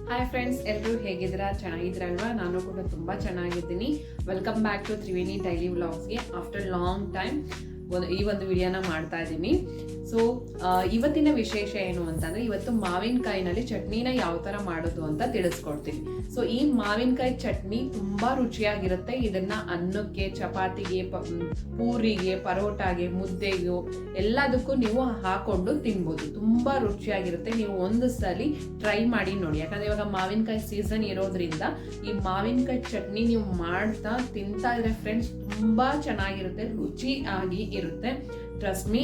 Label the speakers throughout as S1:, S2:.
S1: Hi friends, ಎಲ್ಲರೂ ಹೇಗಿದ್ದೀರಾ? ಚೆನ್ನಾಗಿದ್ದೀರಲ್ವಾ? ನಾನು ಕೂಡ ತುಂಬ ಚೆನ್ನಾಗಿದ್ದೀನಿ. Welcome back to Triveni daily ವ್ಲಾಗ್ಸ್ಗೆ. ಆಫ್ಟರ್ ಲಾಂಗ್ ಟೈಮ್ ಈ ಒಂದು ವಿಡಿಯೋನ ಮಾಡ್ತಾ ಇದ್ದೀನಿ. ಸೊ ಇವತ್ತಿನ ವಿಶೇಷ ಏನು ಅಂತಂದರೆ, ಇವತ್ತು ಮಾವಿನಕಾಯಿನಲ್ಲಿ ಚಟ್ನಿನ ಯಾವ ಥರ ಮಾಡೋದು ಅಂತ ತಿಳಿಸ್ಕೊಡ್ತೀನಿ. ಸೊ ಈ ಮಾವಿನಕಾಯಿ ಚಟ್ನಿ ತುಂಬ ರುಚಿಯಾಗಿರುತ್ತೆ. ಇದನ್ನು ಅನ್ನಕ್ಕೆ, ಚಪಾತಿಗೆ, ಪೂರಿಗೆ, ಪರೋಟಾಗೆ, ಮುದ್ದೆಗೂ ಎಲ್ಲದಕ್ಕೂ ನೀವು ಹಾಕೊಂಡು ತಿನ್ಬೋದು. ತುಂಬ ರುಚಿಯಾಗಿರುತ್ತೆ. ನೀವು ಒಂದು ಸಲ ಟ್ರೈ ಮಾಡಿ ನೋಡಿ. ಯಾಕಂದರೆ ಇವಾಗ ಮಾವಿನಕಾಯಿ ಸೀಸನ್ ಇರೋದ್ರಿಂದ ಈ ಮಾವಿನಕಾಯಿ ಚಟ್ನಿ ನೀವು ಮಾಡ್ತಾ ತಿಂತಾ ಇದ್ರೆ ಫ್ರೆಂಡ್ಸ್ ತುಂಬ ಚೆನ್ನಾಗಿರುತ್ತೆ, ರುಚಿಯಾಗಿ ಇರುತ್ತೆ. ಟ್ರಸ್ಟ್ ಮೀ,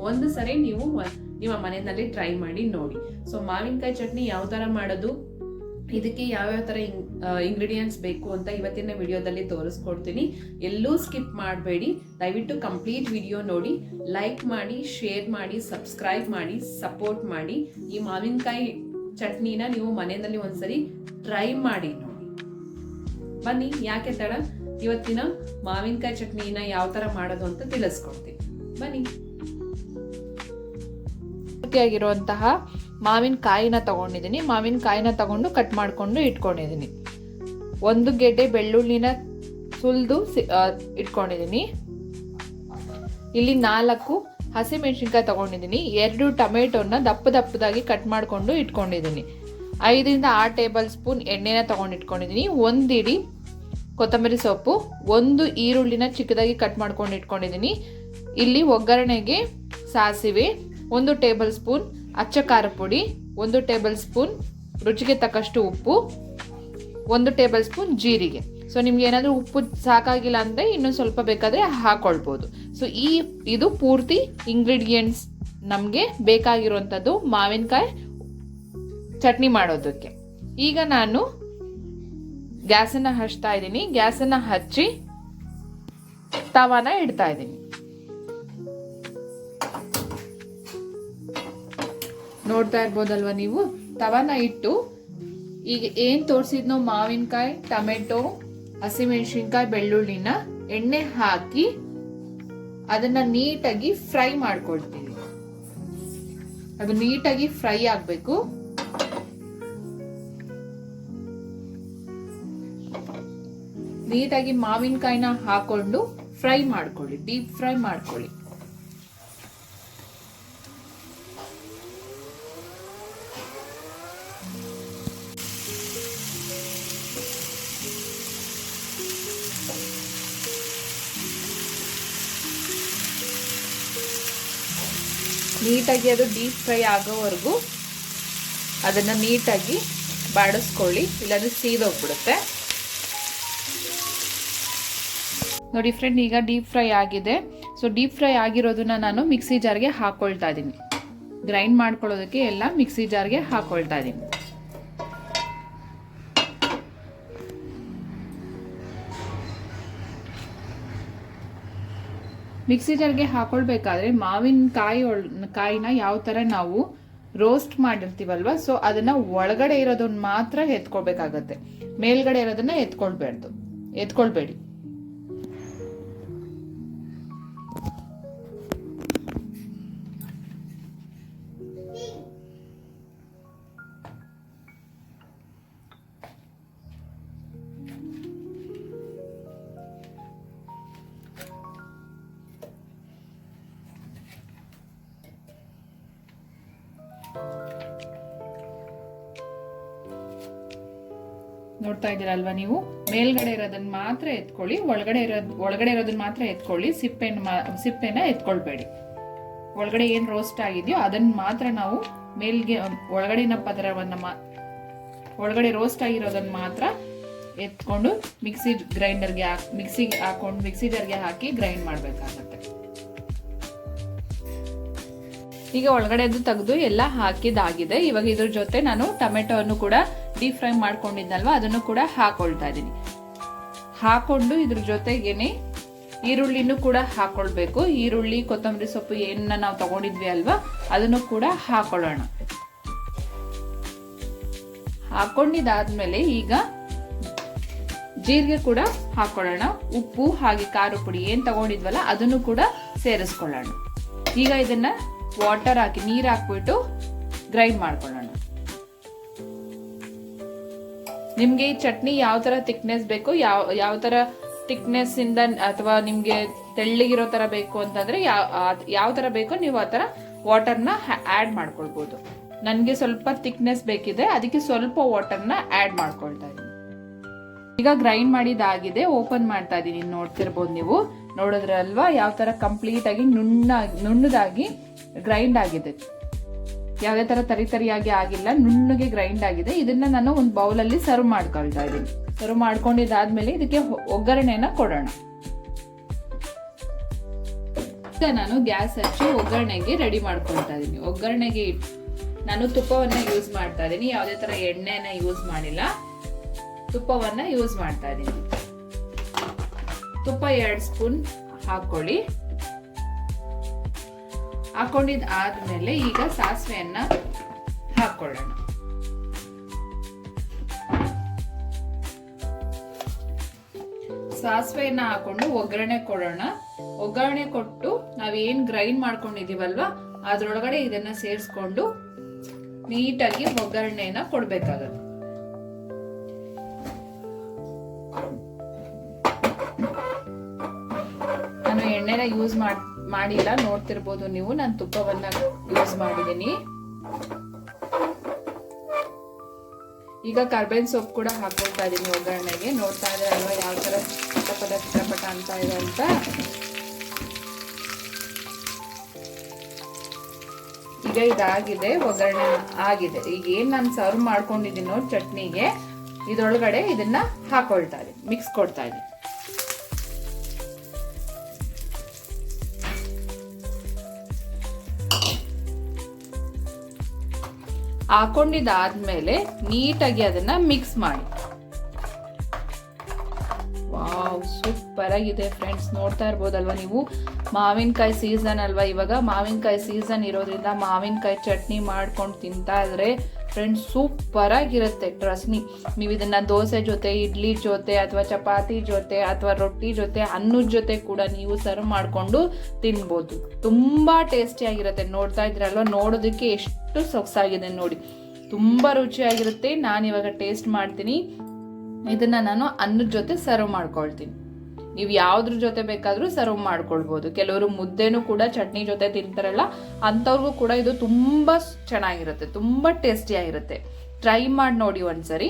S1: ಒಂದು ಸರಿ ನೀವು ನಿಮ್ಮ ಮನೆಯಲ್ಲಿ ಟ್ರೈ ಮಾಡಿ ನೋಡಿ. ಸೊ ಮಾವಿನಕಾಯಿ ಚಟ್ನಿ ಯಾವ ಥರ ಮಾಡೋದು, ಇದಕ್ಕೆ ಯಾವ್ಯಾವ ಥರ ಇಂಗ್ರೀಡಿಯೆಂಟ್ಸ್ ಬೇಕು ಅಂತ ಇವತ್ತಿನ ವಿಡಿಯೋದಲ್ಲಿ ತೋರಿಸ್ಕೊಡ್ತೀನಿ. ಎಲ್ಲೂ ಸ್ಕಿಪ್ ಮಾಡಬೇಡಿ, ದಯವಿಟ್ಟು ಕಂಪ್ಲೀಟ್ ವಿಡಿಯೋ ನೋಡಿ. ಲೈಕ್ ಮಾಡಿ, ಶೇರ್ ಮಾಡಿ, ಸಬ್ಸ್ಕ್ರೈಬ್ ಮಾಡಿ, ಸಪೋರ್ಟ್ ಮಾಡಿ. ಈ ಮಾವಿನಕಾಯಿ ಚಟ್ನಿನ ನೀವು ಮನೆಯಲ್ಲಿ ಒಂದ್ಸರಿ ಟ್ರೈ ಮಾಡಿ ನೋಡಿ. ಬನ್ನಿ, ಯಾಕೆ ತಡ, ಇವತ್ತಿನ ಮಾವಿನಕಾಯಿ ಚಟ್ನಿನ ಯಾವ ಥರ ಮಾಡೋದು ಅಂತ ತಿಳಿಸ್ಕೊಡ್ತೀನಿ. ಬನ್ನಿ. ಆಗಿರುವಂತಹ ಮಾವಿನಕಾಯಿನ ತಗೊಂಡಿದ್ದೀನಿ. ಮಾವಿನಕಾಯಿನ ತಗೊಂಡು ಕಟ್ ಮಾಡಿಕೊಂಡು ಇಟ್ಕೊಂಡಿದ್ದೀನಿ. ಒಂದು ಗೆಡ್ಡೆ ಬೆಳ್ಳುಳ್ಳಿನ ಸುಲಿದು ಇಟ್ಕೊಂಡಿದ್ದೀನಿ. ಇಲ್ಲಿ 4 ಹಸಿಮೆಣಸಿನ್ಕಾಯಿ ತಗೊಂಡಿದ್ದೀನಿ. 2 ಟೊಮೆಟೊನ ದಪ್ಪದಾಗಿ ಕಟ್ ಮಾಡಿಕೊಂಡು ಇಟ್ಕೊಂಡಿದ್ದೀನಿ. 5 ರಿಂದ 6 ಟೇಬಲ್ ಸ್ಪೂನ್ ಎಣ್ಣೆನ ತಗೊಂಡು ಇಟ್ಕೊಂಡಿದ್ದೀನಿ. 1 ಇಡಿ ಕೊತ್ತಂಬರಿ ಸೊಪ್ಪು, 1 ಈರುಳ್ಳಿನ ಚಿಕ್ಕದಾಗಿ ಕಟ್ ಮಾಡ್ಕೊಂಡು ಇಟ್ಕೊಂಡಿದ್ದೀನಿ. ಇಲ್ಲಿ ಒಗ್ಗರಣೆಗೆ ಸಾಸಿವೆ, 1 ಟೇಬಲ್ ಸ್ಪೂನ್ ಅಚ್ಚ ಖಾರ ಪುಡಿ, 1 ಟೇಬಲ್ ಸ್ಪೂನ್ ರುಚಿಗೆ ತಕ್ಕಷ್ಟು ಉಪ್ಪು, 1 ಟೇಬಲ್ ಸ್ಪೂನ್ ಜೀರಿಗೆ. ಸೊ ನಿಮ್ಗೆ ಏನಾದರೂ ಉಪ್ಪು ಸಾಕಾಗಿಲ್ಲ ಅಂದರೆ ಇನ್ನೊಂದು ಸ್ವಲ್ಪ ಬೇಕಾದರೆ ಹಾಕೊಳ್ಬೋದು. ಸೊ ಇದು ಪೂರ್ತಿ ಇಂಗ್ರೀಡಿಯೆಂಟ್ಸ್ ನಮಗೆ ಬೇಕಾಗಿರುವಂಥದ್ದು ಮಾವಿನಕಾಯಿ ಚಟ್ನಿ ಮಾಡೋದಕ್ಕೆ. ಈಗ ನಾನು ಗ್ಯಾಸನ್ನು ಹಚ್ತಾ ಇದ್ದೀನಿ. ಗ್ಯಾಸನ್ನು ಹಚ್ಚಿ ತವಾನ ಇಡ್ತಾ ಇದ್ದೀನಿ. ನೋಡ್ತಾ ಇರ್ಬೋದಲ್ವ ನೀವು, ತವಾನ ಇಟ್ಟು ಈಗ ಏನ್ ತೋರಿಸಿದ್ನೋ ಮಾವಿನಕಾಯಿ, ಟೊಮೆಟೊ, ಹಸಿಮೆಣಸಿನ್ಕಾಯಿ, ಬೆಳ್ಳುಳ್ಳಿನ ಎಣ್ಣೆ ಹಾಕಿ ಅದನ್ನ ನೀಟಾಗಿ ಫ್ರೈ ಮಾಡ್ಕೊಳ್ತೀವಿ. ಅದು ನೀಟಾಗಿ ಫ್ರೈ ಆಗ್ಬೇಕು. ನೀಟಾಗಿ ಮಾವಿನಕಾಯಿನ ಹಾಕೊಂಡು ಫ್ರೈ ಮಾಡ್ಕೊಳ್ಳಿ, ಡೀಪ್ ಫ್ರೈ ಮಾಡ್ಕೊಳ್ಳಿ. ನೀಟಾಗಿ ಅದು ಡೀಪ್ ಫ್ರೈ ಆಗೋವರೆಗೂ ಅದನ್ನ ನೀಟಾಗಿ ಬಾಡಿಸ್ಕೊಳ್ಳಿ, ಇಲ್ಲಾಂದ್ರೆ ಸೀದೋಗ್ಬಿಡುತ್ತೆ. ನೋಡಿ ಫ್ರೆಂಡ್, ಈಗ ಡೀಪ್ ಫ್ರೈ ಆಗಿದೆ. ಸೊ ಡೀಪ್ ಫ್ರೈ ಆಗಿರೋದನ್ನ ನಾನು ಮಿಕ್ಸಿ ಜಾರ್ಗೆ ಹಾಕೊಳ್ತಾ ಇದ್ದೀನಿ. ಗ್ರೈಂಡ್ ಮಾಡ್ಕೊಳ್ಳೋದಕ್ಕೆ ಎಲ್ಲ ಮಿಕ್ಸಿ ಜಾರ್ಗೆ ಹಾಕೊಳ್ತಾ ಇದ್ದೀನಿ. ಮಿಕ್ಸಿ ಜಾರ್ಗೆ ಹಾಕೊಳ್ಬೇಕಾದ್ರೆ ಕಾಯಿನ ಯಾವ ಥರ ನಾವು ರೋಸ್ಟ್ ಮಾಡಿರ್ತೀವಲ್ವ, ಸೊ ಅದನ್ನ ಒಳಗಡೆ ಇರೋದನ್ನ ಮಾತ್ರ ಎತ್ಕೊಳ್ಬೇಕಾಗತ್ತೆ. ಮೇಲ್ಗಡೆ ಇರೋದನ್ನ ಎತ್ಕೊಳ್ಬೇಡಿ. ನೋಡ್ತಾ ಇದ್ದೀರಲ್ವಾ ನೀವು, ಮೇಲ್ಗಡೆ ಇರೋದನ್ನ ಮಾತ್ರ ಎತ್ಕೊಳ್ಳಿ, ಒಳಗಡೆ ಇರೋದನ್ನ ಮಾತ್ರ ಎತ್ಕೊಳ್ಳಿ. ಸಿಪ್ಪೆನ ಎತ್ಕೊಳ್ಬೇಡಿ. ಒಳಗಡೆ ಏನ್ ರೋಸ್ಟ್ ಆಗಿದೆಯೋ ಅದನ್ನ ಮಾತ್ರ ನಾವು ಒಳಗಡೆನ ಪದರವನ್ನ ಒಳಗಡೆ ರೋಸ್ಟ್ ಆಗಿರೋದನ್ನ ಮಾತ್ರ ಎತ್ಕೊಂಡು ಮಿಕ್ಸಿ ಜಾರ್ಗೆ ಹಾಕಿ ಗ್ರೈಂಡ್ ಮಾಡ್ಬೇಕಾಗತ್ತೆ. ಈಗ ಒಳಗಡೆದು ತೆಗೆದು ಎಲ್ಲ ಹಾಕಿದಾಗಿದೆ. ಇವಾಗ ಇದ್ರ ಜೊತೆ ನಾನು ಟೊಮೆಟೊವನ್ನು ಕೂಡ ಡೀಪ್ ಫ್ರೈ ಮಾಡ್ಕೊಂಡಿದ್ನಲ್ವ, ಅದನ್ನು ಕೂಡ ಹಾಕೊಳ್ತಾ ಇದ್ದೀನಿ. ಹಾಕೊಂಡು ಇದ್ರ ಜೊತೆಗೇನೆ ಈರುಳ್ಳಿನೂ ಕೂಡ ಹಾಕೊಳ್ಬೇಕು. ಈರುಳ್ಳಿ, ಕೊತ್ತಂಬರಿ ಸೊಪ್ಪು ಏನನ್ನ ನಾವು ತಗೊಂಡಿದ್ವಿ ಅಲ್ವಾ, ಅದನ್ನು ಕೂಡ ಹಾಕೊಳ್ಳೋಣ. ಹಾಕೊಂಡಿದಾದ್ಮೇಲೆ ಈಗ ಜೀರಿಗೆ ಕೂಡ ಹಾಕೊಳ್ಳೋಣ. ಉಪ್ಪು ಹಾಗೆ ಖಾರ ಪುಡಿ ಏನ್ ತಗೊಂಡಿದ್ವಲ್ಲ ಅದನ್ನು ಕೂಡ ಸೇರಿಸ್ಕೊಳ್ಳೋಣ. ಈಗ ಇದನ್ನ ವಾಟರ್ ಹಾಕಿ, ನೀರು ಹಾಕ್ಬಿಟ್ಟು ಗ್ರೈಂಡ್ ಮಾಡ್ಕೊಳ್ಳೋಣ. ನಿಮಗೆ ಈ ಚಟ್ನಿ ಯಾವ ಥರ ಥಿಕ್ನೆಸ್ ಬೇಕು, ಯಾವ ಥರ ಥಿಕ್ನೆಸ್ ಇಂದ ಅಥವಾ ನಿಮಗೆ ತೆಳ್ಳಗಿರೋ ಥರ ಬೇಕು ಅಂತಂದರೆ ಯಾವ ಥರ ಬೇಕೋ ನೀವು ಆ ಥರ ವಾಟರ್ನ ಆ್ಯಡ್ ಮಾಡ್ಕೊಳ್ಬೋದು. ನನಗೆ ಸ್ವಲ್ಪ ಥಿಕ್ನೆಸ್ ಬೇಕಿದೆ, ಅದಕ್ಕೆ ಸ್ವಲ್ಪ ವಾಟರ್ನ ಆ್ಯಡ್ ಮಾಡ್ಕೊಳ್ತಾ ಇದ್ದೀನಿ. ಈಗ ಗ್ರೈಂಡ್ ಮಾಡಿದಾಗಿದೆ, ಓಪನ್ ಮಾಡ್ತಾ ಇದ್ದೀನಿ. ನೋಡ್ತಿರ್ಬೋದು ನೀವು, ನೋಡಿದ್ರಲ್ವಾ ಯಾವ ಥರ ಕಂಪ್ಲೀಟ್ ಆಗಿ ನುಣ್ಣದಾಗಿ ಗ್ರೈಂಡ್ ಆಗಿದೆ. ಯಾವುದೇ ಥರ ತರಿಯಾಗಿ ಆಗಿಲ್ಲ, ನುಣ್ಣಗೆ ಗ್ರೈಂಡ್ ಆಗಿದೆ. ಇದನ್ನ ನಾನು ಒಂದು ಬೌಲಲ್ಲಿ ಸರ್ವ್ ಮಾಡ್ಕೊಳ್ತಾ ಇದ್ದೀನಿ. ಸರ್ವ್ ಮಾಡ್ಕೊಂಡಿದ್ದಾದ್ಮೇಲೆ ಇದಕ್ಕೆ ಒಗ್ಗರಣೆನ ಕೊಡೋಣ. ಈಗ ನಾನು ಗ್ಯಾಸ್ ಹಚ್ಚಿ ಒಗ್ಗರಣೆಗೆ ರೆಡಿ ಮಾಡ್ಕೊಳ್ತಾ ಇದ್ದೀನಿ. ಒಗ್ಗರಣೆಗೆ ನಾನು ತುಪ್ಪವನ್ನ ಯೂಸ್ ಮಾಡ್ತಾ ಇದ್ದೀನಿ, ಯಾವುದೇ ತರ ಎಣ್ಣೆನ ಯೂಸ್ ಮಾಡಿಲ್ಲ, ತುಪ್ಪವನ್ನ ಯೂಸ್ ಮಾಡ್ತಾ ಇದ್ದೀನಿ. ತುಪ್ಪ 2 ಸ್ಪೂನ್ ಹಾಕೊಳ್ಳಿ. ಹಾಕೊಂಡಿದ್ದಾದ್ಮೇಲೆ ಈಗ ಸಾಸಿವೆಯನ್ನ ಹಾಕೊಳ್ಳೋಣ. ಸಾಸಿವೆಯನ್ನ ಹಾಕೊಂಡು ಒಗ್ಗರಣೆ ಕೊಡೋಣ. ಒಗ್ಗರಣೆ ಕೊಟ್ಟು ನಾವೇನ್ ಗ್ರೈಂಡ್ ಮಾಡ್ಕೊಂಡಿದೀವಲ್ವಾ ಅದ್ರೊಳಗಡೆ ಇದನ್ನ ಸೇರಿಸ್ಕೊಂಡು ನೀಟಾಗಿ ಒಗ್ಗರಣೆನ ಕೊಡ್ಬೇಕಾಗತ್ತೆ. ನಾನು ಎಣ್ಣೆನ ಯೂಸ್ ಮಾಡಿಲ್ಲ, ನೋಡ್ತಿರ್ಬೋದು ನೀವು, ನಾನು ತುಪ್ಪವನ್ನ ಯೂಸ್ ಮಾಡಿದ್ದೀನಿ. ಈಗ ಕರ್ಬೇವಿನ ಸೊಪ್ಪು ಕೂಡ ಹಾಕೊಳ್ತಾ ಇದೀನಿ ಒಗ್ಗರಣೆಗೆ. ನೋಡ್ತಾ ಇದ್ರೆ ಅಲ್ವಾ ಯಾವ ತರ ಚಿಟಪಟ ಅಂತ ಇದೆ ಅಂತ. ಈಗ ಇದಾಗಿದೆ, ಒಗ್ಗರಣೆ ಆಗಿದೆ. ಈಗ ಏನ್ ನಾನು ಸರ್ವ್ ಮಾಡ್ಕೊಂಡಿದ್ದೀನೋ ಚಟ್ನಿಗೆ, ಇದ್ರೊಳಗಡೆ ಇದನ್ನ ಹಾಕೊಳ್ತಾ ಇದೀನಿ, ಮಿಕ್ಸ್ ಕೊಡ್ತಾ ಇದೀನಿ. ಹಾಕೊಂಡಿದ್ದಾದ್ಮೇಲೆ ನೀಟಾಗಿ ಅದನ್ನ ಮಿಕ್ಸ್ ಮಾಡಿ. ವಾವ್, ಸೂಪರ್ ಆಗಿದೆ ಫ್ರೆಂಡ್ಸ್. ನೋಡ್ತಾ ಇರ್ಬೋದಲ್ವಾ ನೀವು, ಮಾವಿನಕಾಯಿ ಸೀಸನ್ ಅಲ್ವಾ ಇವಾಗ. ಮಾವಿನಕಾಯಿ ಸೀಸನ್ ಇರೋದ್ರಿಂದ ಮಾವಿನಕಾಯಿ ಚಟ್ನಿ ಮಾಡ್ಕೊಂಡು ತಿಂತಾ ಇದ್ರೆ ಫ್ರೆಂಡ್ಸ್ ಸೂಪರ್ ಆಗಿರುತ್ತೆ. ಟ್ರಸ್ಟ್ ಮೀ, ನೀವು ಇದನ್ನ ದೋಸೆ ಜೊತೆ, ಇಡ್ಲಿ ಜೊತೆ, ಅಥವಾ ಚಪಾತಿ ಜೊತೆ, ಅಥವಾ ರೊಟ್ಟಿ ಜೊತೆ, ಅನ್ನದ ಜೊತೆ ಕೂಡ ನೀವು ಸರ್ವ್ ಮಾಡ್ಕೊಂಡು ತಿನ್ಬೋದು. ತುಂಬಾ ಟೇಸ್ಟಿ ಆಗಿರುತ್ತೆ. ನೋಡ್ತಾ ಇದ್ರಲ್ವಾ, ನೋಡೋದಕ್ಕೆ ಎಷ್ಟು ಸೊಗಸಾಗಿದೆ ನೋಡಿ, ತುಂಬಾ ರುಚಿಯಾಗಿರುತ್ತೆ. ನಾನು ಇವಾಗ ಟೇಸ್ಟ್ ಮಾಡ್ತೀನಿ. ಇದನ್ನ ನಾನು ಅನ್ನದ ಜೊತೆ ಸರ್ವ್ ಮಾಡ್ಕೊಳ್ತೀನಿ. ನೀವು ಯಾವ್ದ್ರ ಜೊತೆ ಬೇಕಾದ್ರೂ ಸರ್ವ್ ಮಾಡ್ಕೊಳ್ಬೋದು. ಕೆಲವರು ಮುದ್ದೆನೂ ಕೂಡ ಚಟ್ನಿ ಜೊತೆ ತಿಂತಾರಲ್ಲ, ಅಂಥವ್ರಿಗೂ ಕೂಡ ಇದು ತುಂಬಾ ಚೆನ್ನಾಗಿರುತ್ತೆ, ತುಂಬಾ ಟೇಸ್ಟಿ ಆಗಿರುತ್ತೆ. ಟ್ರೈ ಮಾಡಿ ನೋಡಿ ಒಂದ್ಸರಿ.